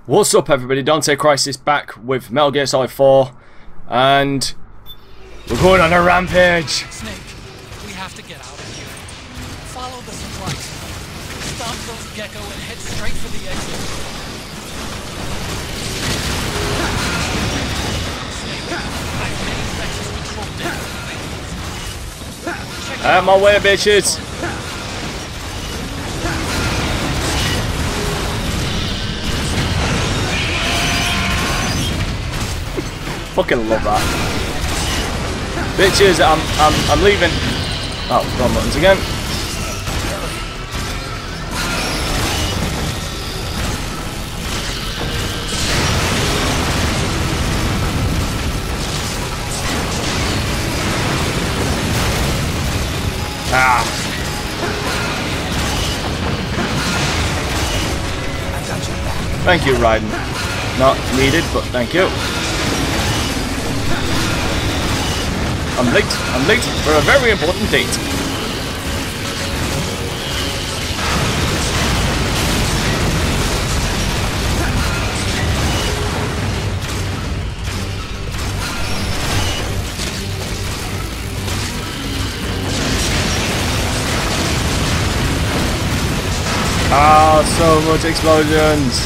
What's up everybody, DanteCrysis back with Metal Gear Solid 4 and we're going on a rampage! Snake, we have to get out of here. Follow the supplies. Stop those gecko and head straight for the exit. Snake, I've made Rex's control down. Out of my way, bitches! Fucking love that. Bitches, I'm leaving. Oh, wrong buttons again. Ah. Thank you, Raiden. Not needed, but thank you. I'm late for a very important date. Ah, so much explosions.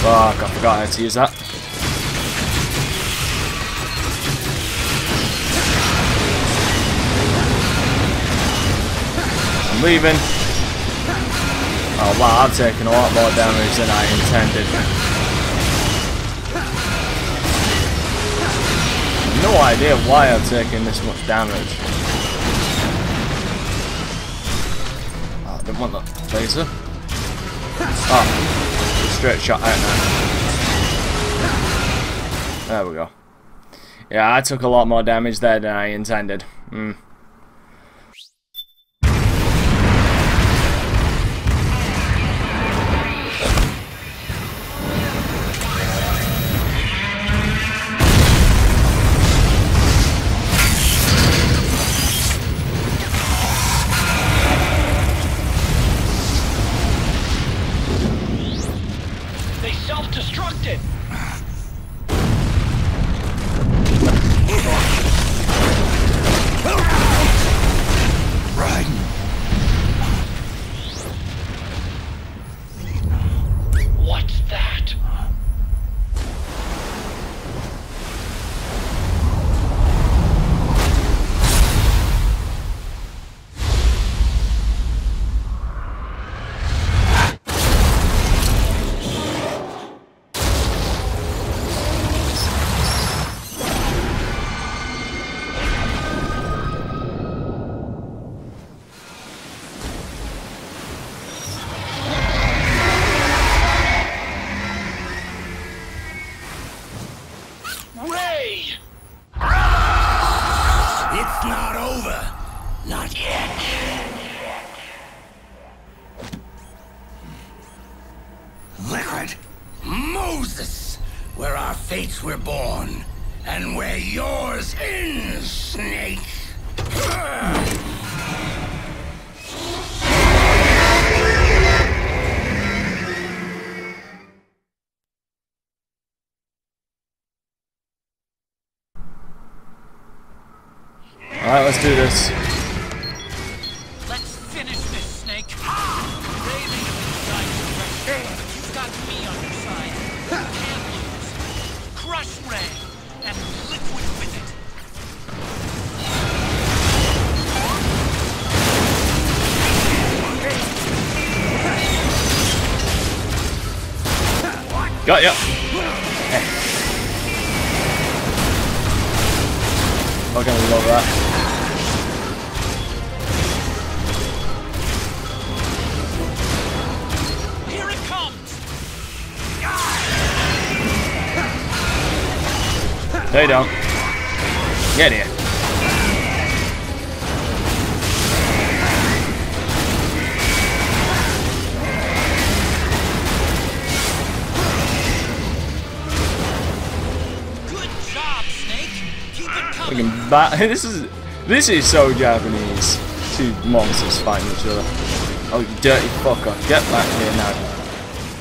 Fuck, I forgot how to use that. I'm leaving. Oh wow, I've taken a lot more damage than I intended. No idea why I've taken this much damage. Oh, I didn't want that laser. Oh. Straight shot out now. There we go. Yeah, I took a lot more damage there than I intended. Self-destructed! Raiden. What's that? It's not over. Not yet. Liquid. Moses. Where our fates were born. And where yours ends, Snake. Alright, let's do this. Let's finish this, Snake. Raven inside direction. You've got me on your side. You can't lose. Crush Ray and Liquid with it. Got ya. Fucking love that. Here it comes. They don't. Get here. Good job, Snake. Keep it coming. Fucking bat. This is This is so Japanese. Two monsters fighting each other. Oh, you dirty fucker. Get back here now.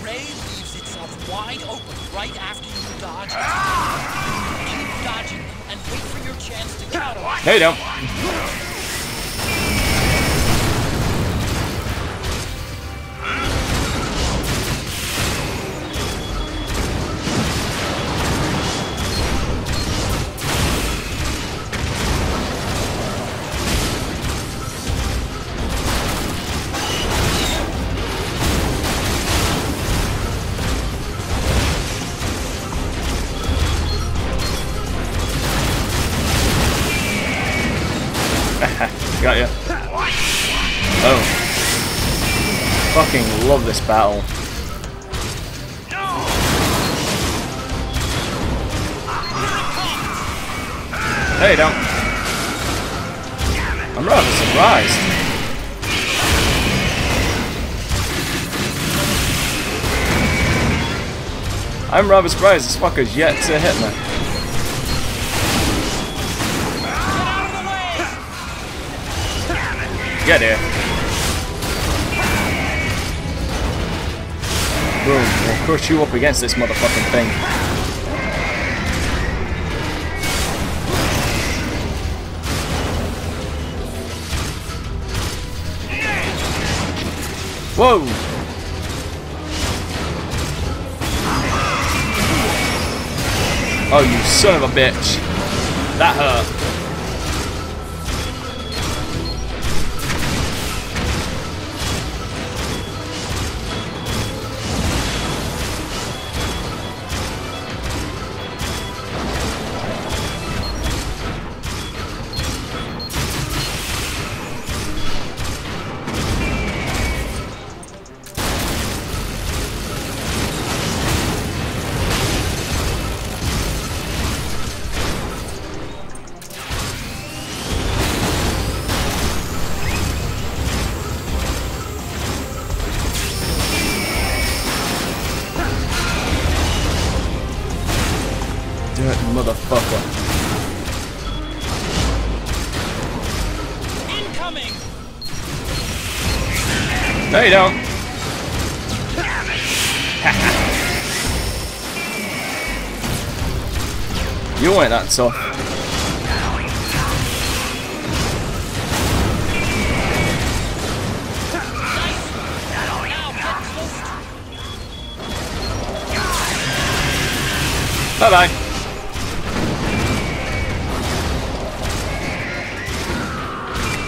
Ray leaves itself wide open right after you dodge. Keep dodging and wait for your chance to counter. No, you don't. Got ya. Oh. Fucking love this battle. Hey, you don't. I'm rather surprised. I'm rather surprised this fucker's yet to hit me. Get here. Boom. We'll crush you up against this motherfucking thing. Whoa! Oh, you son of a bitch. That hurt. Motherfucker. Incoming! No, you don't. You weren't that tough. Bye bye.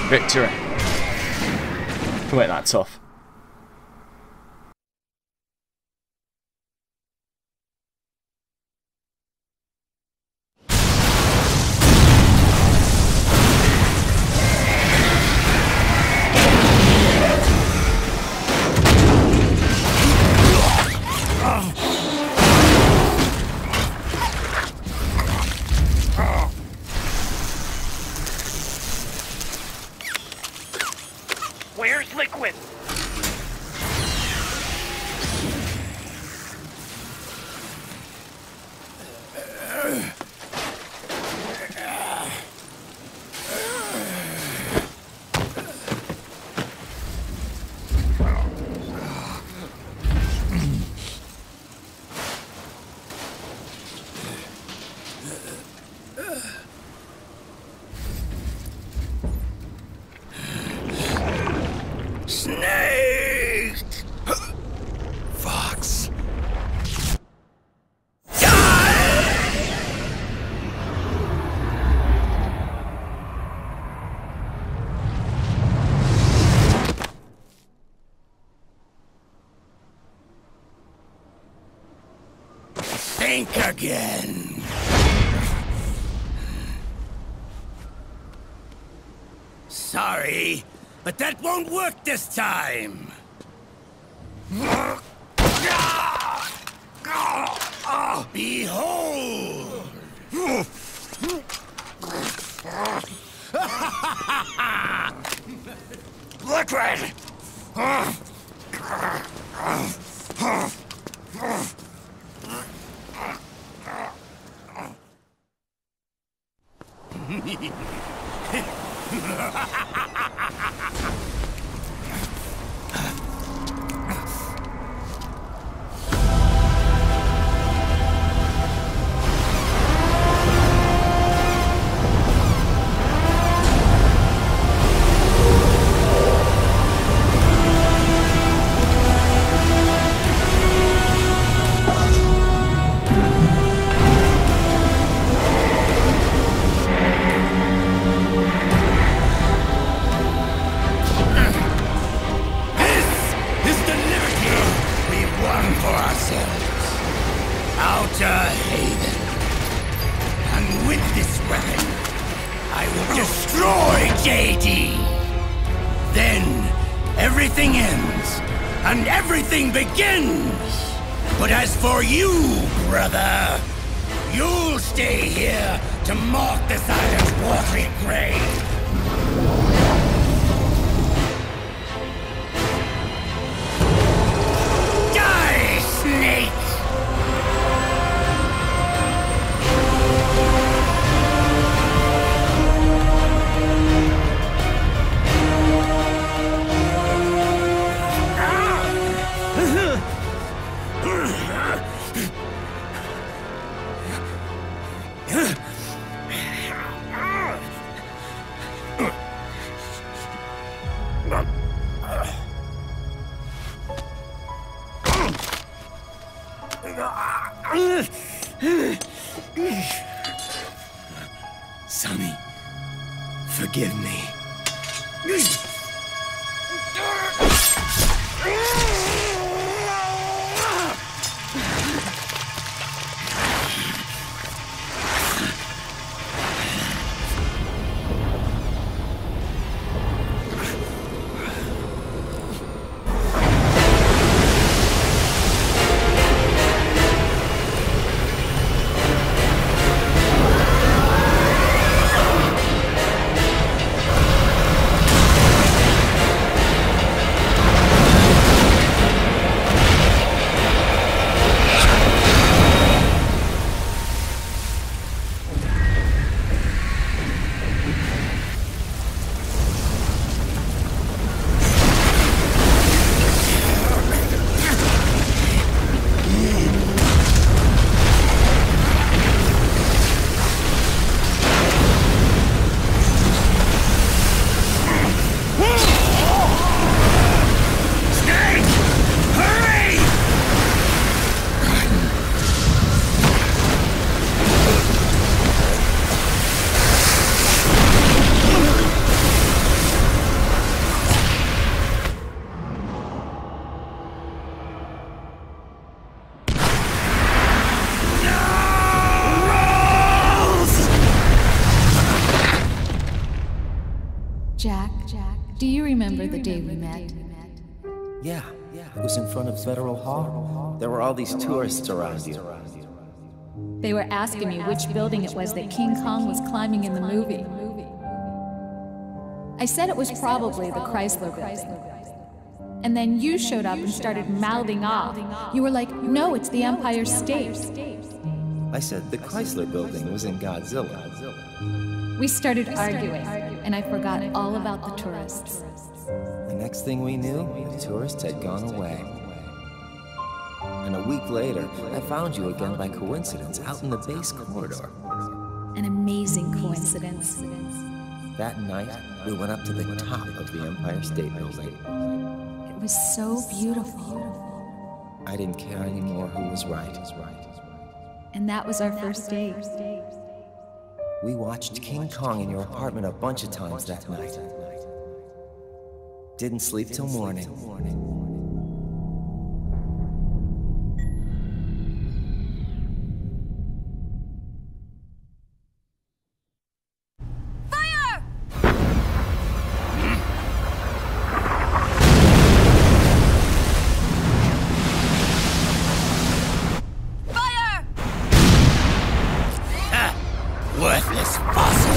Victory. You weren't that tough. Where's Liquid? Snake! Fox. Think again. Sorry, but that won't work this time. Behold! Liquid! Everything ends, and everything begins! But as for you, brother, you'll stay here to mark this island's watery grave. Die, snake! Sonny, forgive me. Jack, do you remember the day we met? Yeah, it was in front of Federal Hall. There were all these tourists around you. They were asking me which building it was that King Kong was climbing in the movie. I said it was probably the Chrysler building. And then you showed up and started mouthing off. You were like, no, it's the Empire State. I said the Chrysler building was in Godzilla. We started arguing, and I forgot all about the tourists. The next thing we knew, the tourists had gone away. And a week later, I found you again by coincidence out in the base corridor. An amazing coincidence. That night, we went up to the top of the Empire State Building. It was so beautiful. I didn't care anymore who was right. And that was our first date. We watched King Kong in your apartment a bunch of times that night. Didn't sleep till morning. Worthless fossil!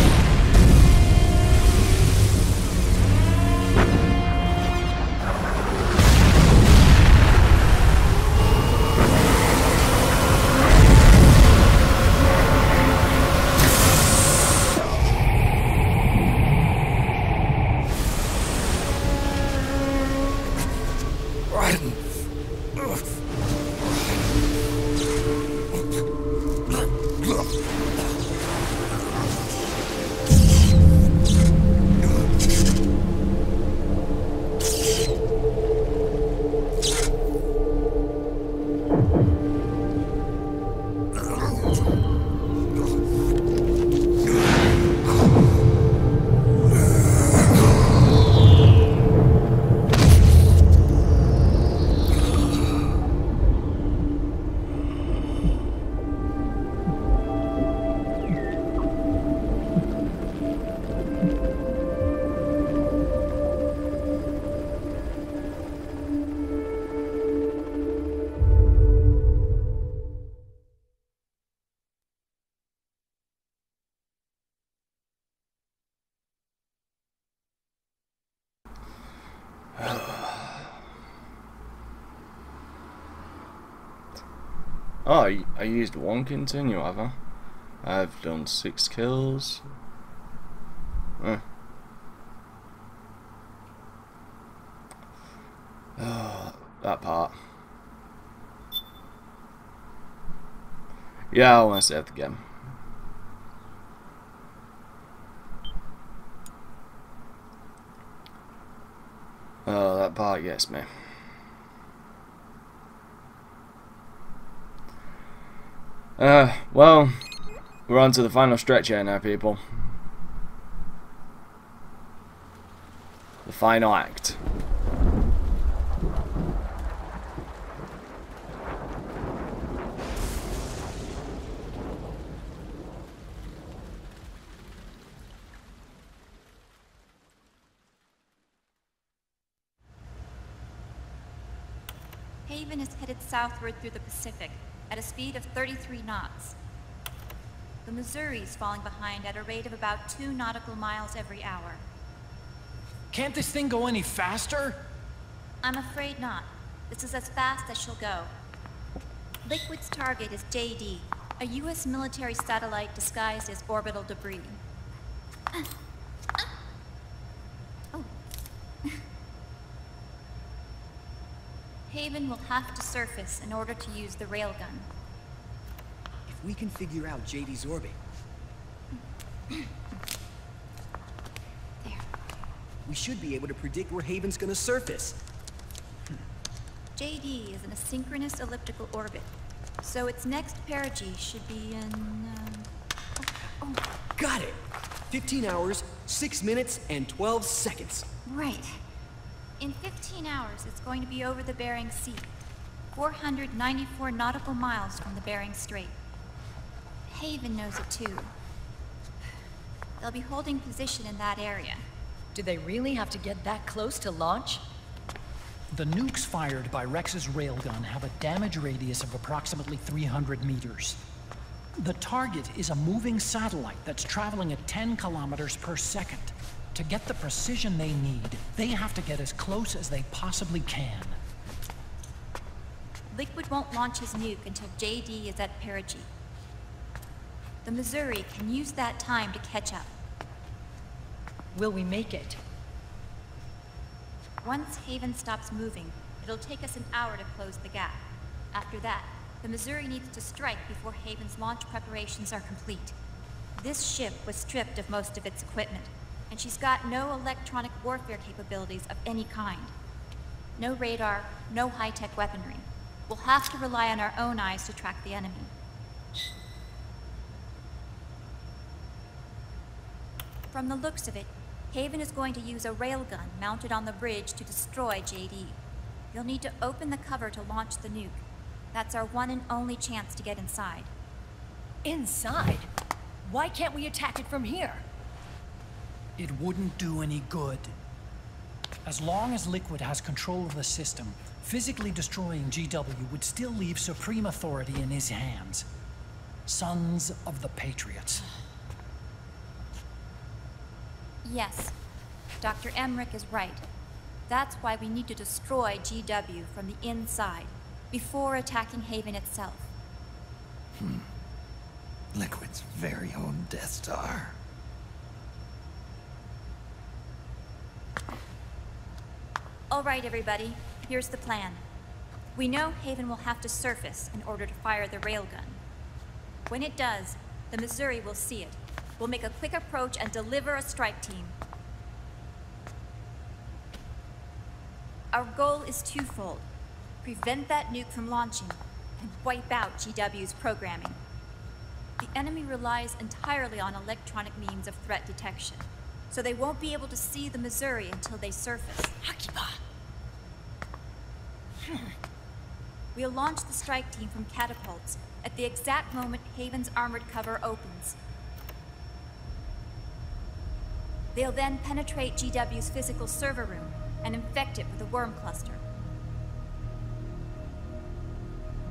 Oh, I used one continue, have I? I've done 6 kills. That part. Yeah, I want to save the game. Oh, that part gets me. Well, we're on to the final stretch here now, people. The final act. Haven is headed southward through the Pacific at a speed of 33 knots. The Missouri is falling behind at a rate of about 2 nautical miles every hour. Can't this thing go any faster? I'm afraid not. This is as fast as she'll go. Liquid's target is JD, a U.S. military satellite disguised as orbital debris. Oh. Haven will have to surface in order to use the railgun. If we can figure out JD's orbit... There. we should be able to predict where Haven's gonna surface. JD is in a synchronous elliptical orbit, so its next perigee should be in... Got it! 15 hours, 6 minutes, and 12 seconds. Right. In 15 hours, it's going to be over the Bering Sea, 494 nautical miles from the Bering Strait. Haven knows it too. They'll be holding position in that area. Do they really have to get that close to launch? The nukes fired by Rex's railgun have a damage radius of approximately 300 meters. The target is a moving satellite that's traveling at 10 kilometers per second. To get the precision they need, they have to get as close as they possibly can. Liquid won't launch his nuke until JD is at perigee. The Missouri can use that time to catch up. Will we make it? Once Haven stops moving, it'll take us an hour to close the gap. After that, the Missouri needs to strike before Haven's launch preparations are complete. This ship was stripped of most of its equipment, and she's got no electronic warfare capabilities of any kind. No radar, no high-tech weaponry. We'll have to rely on our own eyes to track the enemy. From the looks of it, Haven is going to use a railgun mounted on the bridge to destroy JD. You'll need to open the cover to launch the nuke. That's our one and only chance to get inside. Inside? Why can't we attack it from here? It wouldn't do any good. As long as Liquid has control of the system, physically destroying GW would still leave supreme authority in his hands. Sons of the Patriots. Yes, Dr. Emmerich is right. That's why we need to destroy GW from the inside, before attacking Haven itself. Liquid's very own Death Star. All right, everybody, here's the plan. We know Haven will have to surface in order to fire the railgun. When it does, the Missouri will see it. We'll make a quick approach and deliver a strike team. Our goal is twofold. Prevent that nuke from launching, and wipe out GW's programming. The enemy relies entirely on electronic means of threat detection, so they won't be able to see the Missouri until they surface. We'll launch the strike team from catapults at the exact moment Haven's armored cover opens. They'll then penetrate GW's physical server room and infect it with a worm cluster.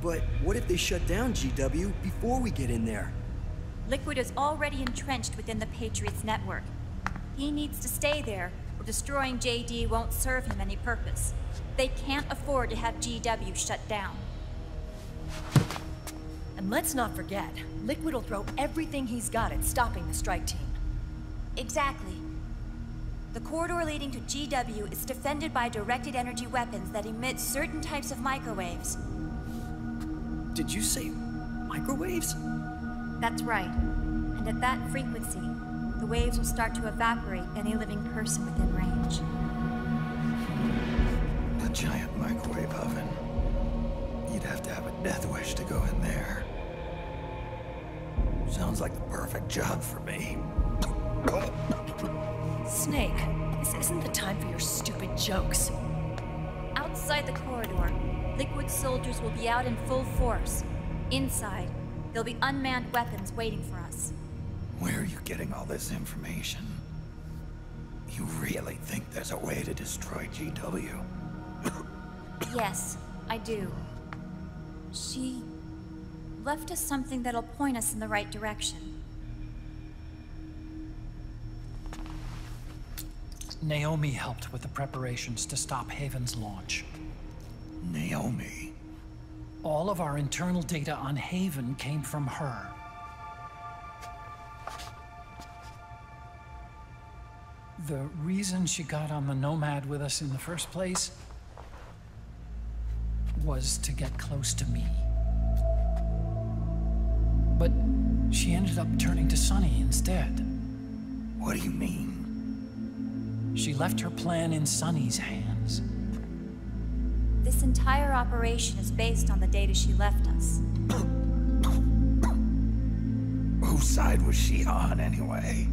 But what if they shut down GW before we get in there? Liquid is already entrenched within the Patriots' network. He needs to stay there, or destroying JD won't serve him any purpose. They can't afford to have GW shut down. And let's not forget, Liquid will throw everything he's got at stopping the strike team. Exactly. The corridor leading to GW is defended by directed energy weapons that emit certain types of microwaves. Did you say microwaves? That's right. And at that frequency, the waves will start to evaporate any living person within range. A giant microwave oven. You'd have to have a death wish to go in there. Sounds like the perfect job for me. Snake, this isn't the time for your stupid jokes. Outside the corridor, Liquid soldiers will be out in full force. Inside, there'll be unmanned weapons waiting for us. Where are you getting all this information? You really think there's a way to destroy GW? Yes, I do. She left us something that'll point us in the right direction. Naomi helped with the preparations to stop Haven's launch. Naomi? All of our internal data on Haven came from her. The reason she got on the Nomad with us in the first place was to get close to me. But she ended up turning to Sunny instead. What do you mean? She left her plan in Sunny's hands. This entire operation is based on the data she left us. Whose side was she on, anyway?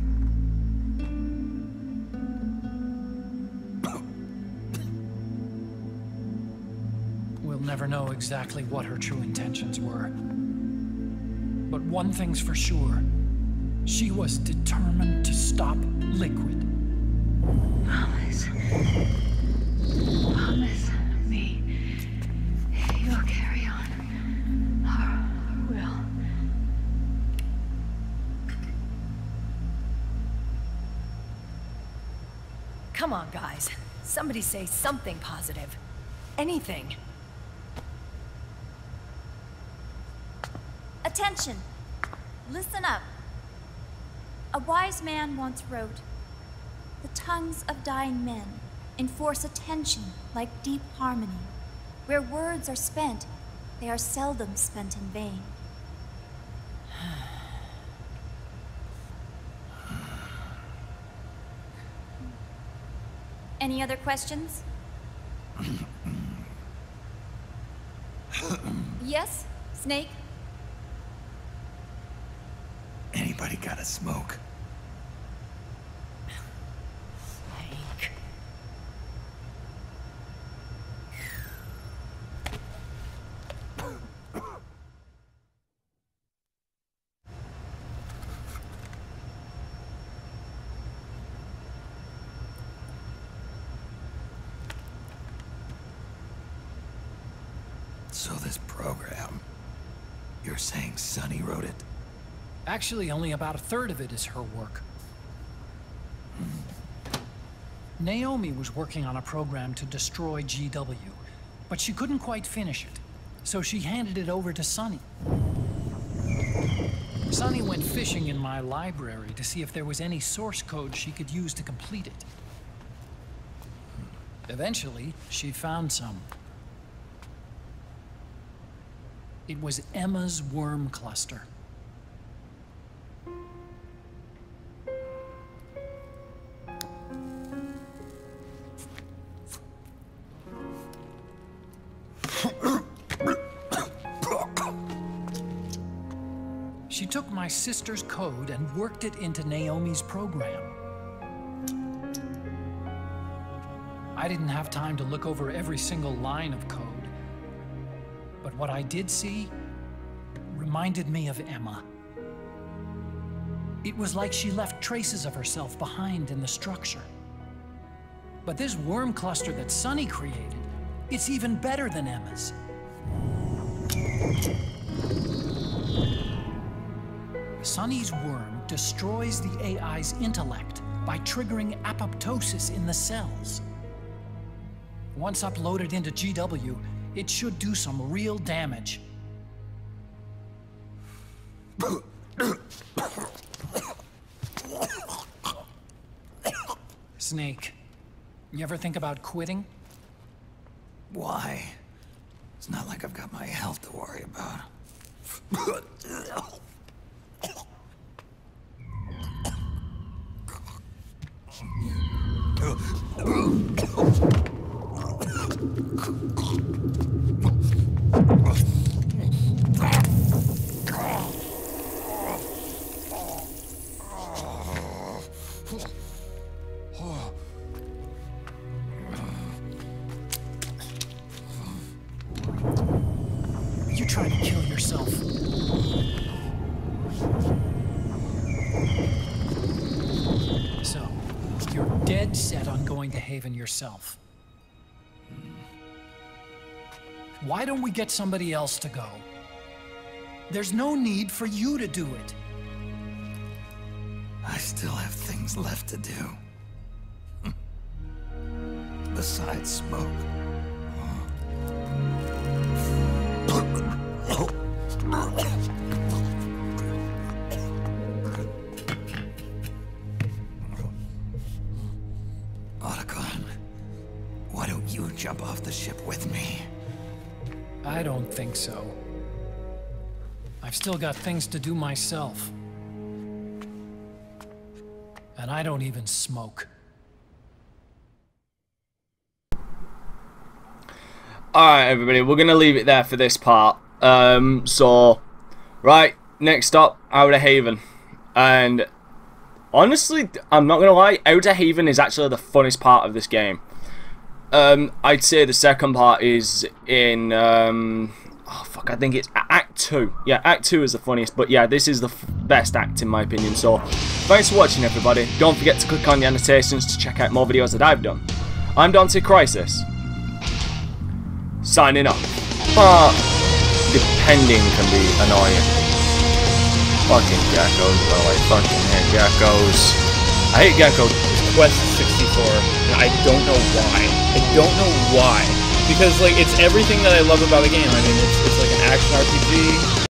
We'll never know exactly what her true intentions were. But one thing's for sure. She was determined to stop Liquid. Promise. Promise me you'll carry on. Or will. Come on, guys. Somebody say something positive. Anything. Attention! Listen up. A wise man once wrote, "The tongues of dying men enforce attention like deep harmony. Where words are spent, they are seldom spent in vain." Any other questions? Yes, Snake? Anybody got a smoke? Snake. So this program, you're saying Sunny wrote it? Actually, only about a third of it is her work. Naomi was working on a program to destroy GW, but she couldn't quite finish it, so she handed it over to Sunny. Sunny went fishing in my library to see if there was any source code she could use to complete it. Eventually, she found some. It was Emma's worm cluster. She took my sister's code and worked it into Naomi's program. I didn't have time to look over every single line of code, but what I did see reminded me of Emma. It was like she left traces of herself behind in the structure. But this worm cluster that Sunny created, it's even better than Emma's. Sunny's worm destroys the AI's intellect by triggering apoptosis in the cells. Once uploaded into GW, it should do some real damage. Snake, you ever think about quitting? Why? It's not like I've got my health to worry about. You trying to kill yourself? So, you're dead set on going to Haven yourself. Why don't we get somebody else to go? There's no need for you to do it. I still have things left to do. Besides smoke. Otacon, why don't you jump off the ship with me? I don't think so. I've still got things to do myself. And I don't even smoke. Alright everybody, we're going to leave it there for this part. Right, next up, Outer Haven. And honestly, I'm not going to lie, Outer Haven is actually the funnest part of this game. I'd say the second part is in, I think it's Act 2. Yeah, Act 2 is the funniest, but yeah, this is the best act in my opinion. So, thanks for watching everybody. Don't forget to click on the annotations to check out more videos that I've done. I'm DanteCrysis. Signing off. But depending can be annoying. Fucking geckos, bro. I fucking hate geckos. I hate geckos. Quest 64, and I don't know why. I don't know why. Because, like, it's everything that I love about a game. I mean, it's like an action RPG.